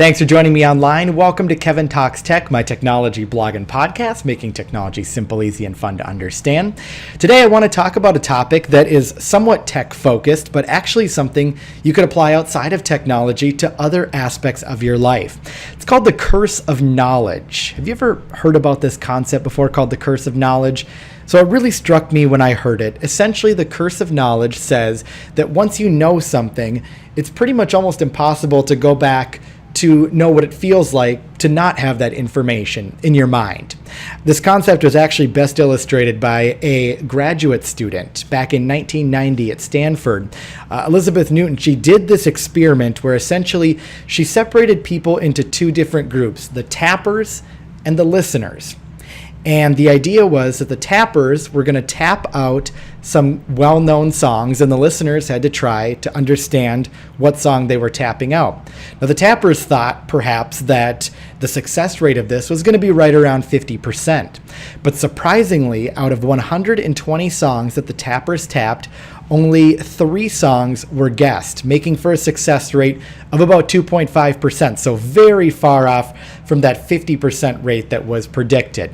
Thanks for joining me online. Welcome to Kevin Talks Tech, my technology blog and podcast, making technology simple, easy, and fun to understand. Today I want to talk about a topic that is somewhat tech-focused, but actually something you could apply outside of technology to other aspects of your life. It's called the curse of knowledge. Have you ever heard about this concept before called the curse of knowledge? So it really struck me when I heard it. Essentially, the curse of knowledge says that once you know something, it's pretty much almost impossible to go back to know what it feels like to not have that information in your mind. This concept was actually best illustrated by a graduate student back in 1990 at Stanford. Elizabeth Newton, she did this experiment where essentially she separated people into two different groups, the tappers and the listeners. And the idea was that the tappers were going to tap out some well-known songs, and the listeners had to try to understand what song they were tapping out. Now, the tappers thought perhaps that the success rate of this was going to be right around 50%. But surprisingly, out of 120 songs that the tappers tapped, only 3 songs were guessed, making for a success rate of about 2.5%, so very far off from that 50% rate that was predicted.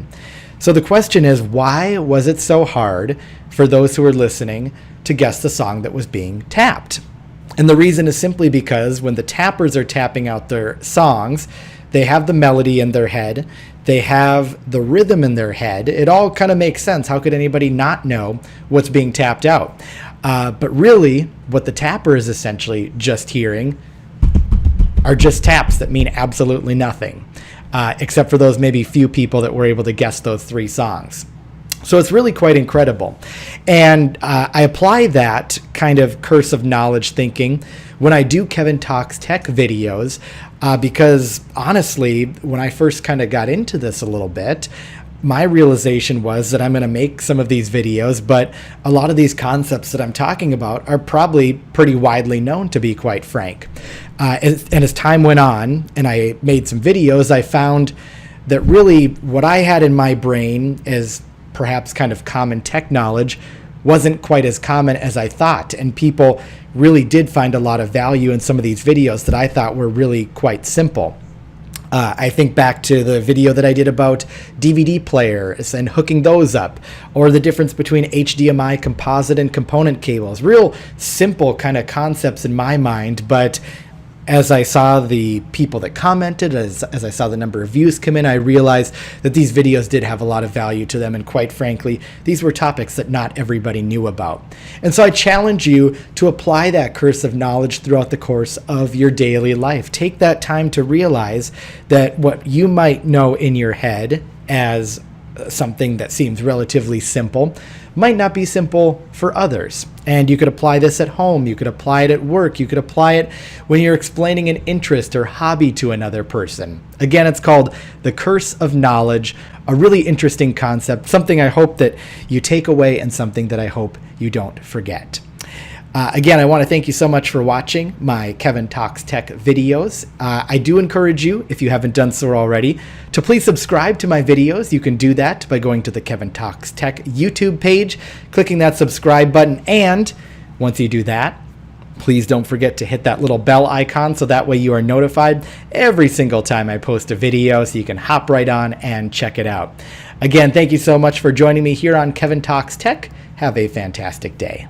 So the question is, why was it so hard for those who were listening to guess the song that was being tapped? And the reason is simply because when the tappers are tapping out their songs, they have the melody in their head, they have the rhythm in their head. It all kind of makes sense. How could anybody not know what's being tapped out? But really, what the tapper is essentially just hearing are just taps that mean absolutely nothing. Except for those maybe few people that were able to guess those 3 songs. So it's really quite incredible. And I apply that kind of curse of knowledge thinking when I do Kevin Talks Tech videos, because honestly, when I first kind of got into this a little bit, my realization was that I'm going to make some of these videos, but a lot of these concepts that I'm talking about are probably pretty widely known, to be quite frank. And as time went on and I made some videos, I found that really what I had in my brain as perhaps kind of common tech knowledge wasn't quite as common as I thought. And people really did find a lot of value in some of these videos that I thought were really quite simple. I think back to the video that I did about DVD players and hooking those up, or the difference between HDMI composite and component cables. Real simple kind of concepts in my mind, but as I saw the people that commented, as I saw the number of views come in, I realized that these videos did have a lot of value to them, and quite frankly, these were topics that not everybody knew about. And so I challenge you to apply that curse of knowledge throughout the course of your daily life. Take that time to realize that what you might know in your head as something that seems relatively simple might not be simple for others. And you could apply this at home, you could apply it at work, you could apply it when you're explaining an interest or hobby to another person. Again, it's called the curse of knowledge, a really interesting concept, something I hope that you take away and something that I hope you don't forget. Again, I want to thank you so much for watching my Kevin Talks Tech videos. I do encourage you, if you haven't done so already, to please subscribe to my videos. You can do that by going to the Kevin Talks Tech YouTube page, clicking that subscribe button, and once you do that, please don't forget to hit that little bell icon so that way you are notified every single time I post a video so you can hop right on and check it out. Again, thank you so much for joining me here on Kevin Talks Tech. Have a fantastic day.